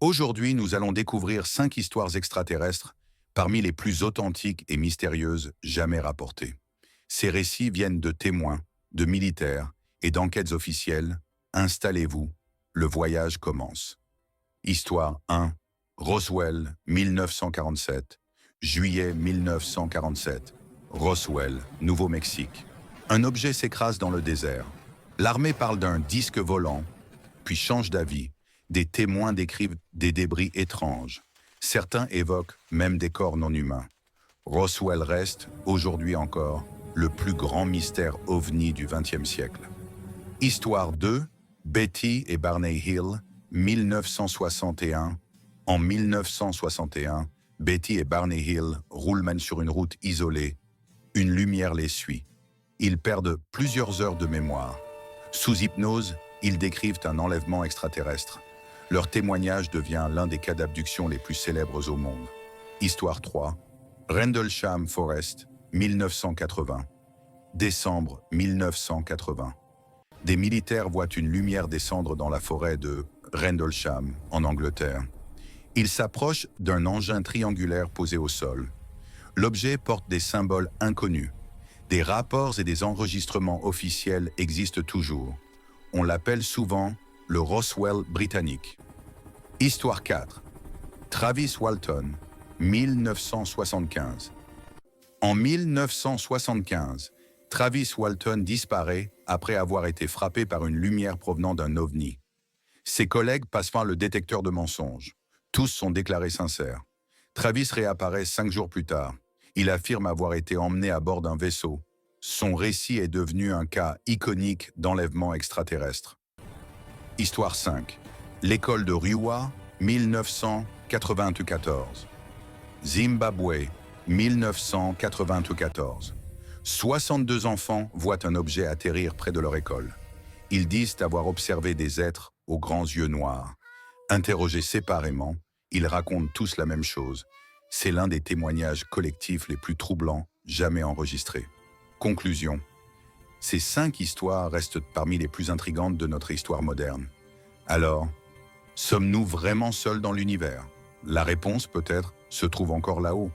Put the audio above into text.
Aujourd'hui, nous allons découvrir 5 histoires extraterrestres parmi les plus authentiques et mystérieuses jamais rapportées. Ces récits viennent de témoins, de militaires et d'enquêtes officielles. Installez-vous, le voyage commence. Histoire 1. Roswell, 1947. Juillet 1947. Roswell, Nouveau-Mexique. Un objet s'écrase dans le désert. L'armée parle d'un disque volant, puis change d'avis. Des témoins décrivent des débris étranges. Certains évoquent même des corps non humains. Roswell reste, aujourd'hui encore, le plus grand mystère ovni du XXe siècle. Histoire 2. Betty et Barney Hill, 1961. En 1961, Betty et Barney Hill roulent même sur une route isolée. Une lumière les suit. Ils perdent plusieurs heures de mémoire. Sous hypnose, ils décrivent un enlèvement extraterrestre. Leur témoignage devient l'un des cas d'abduction les plus célèbres au monde. Histoire 3. Rendlesham Forest, 1980. Décembre 1980. Des militaires voient une lumière descendre dans la forêt de Rendlesham, en Angleterre. Ils s'approchent d'un engin triangulaire posé au sol. L'objet porte des symboles inconnus. Des rapports et des enregistrements officiels existent toujours. On l'appelle souvent le Roswell britannique. Histoire 4. Travis Walton, 1975. En 1975, Travis Walton disparaît après avoir été frappé par une lumière provenant d'un ovni. Ses collègues passent par le détecteur de mensonges. Tous sont déclarés sincères. Travis réapparaît 5 jours plus tard. Il affirme avoir été emmené à bord d'un vaisseau. Son récit est devenu un cas iconique d'enlèvement extraterrestre. Histoire 5. L'école de Ruwa, 1994. Zimbabwe, 1994. 62 enfants voient un objet atterrir près de leur école. Ils disent avoir observé des êtres aux grands yeux noirs. Interrogés séparément, ils racontent tous la même chose. C'est l'un des témoignages collectifs les plus troublants jamais enregistrés. Conclusion. Ces 5 histoires restent parmi les plus intrigantes de notre histoire moderne. Alors, sommes-nous vraiment seuls dans l'univers? La réponse, peut-être, se trouve encore là-haut.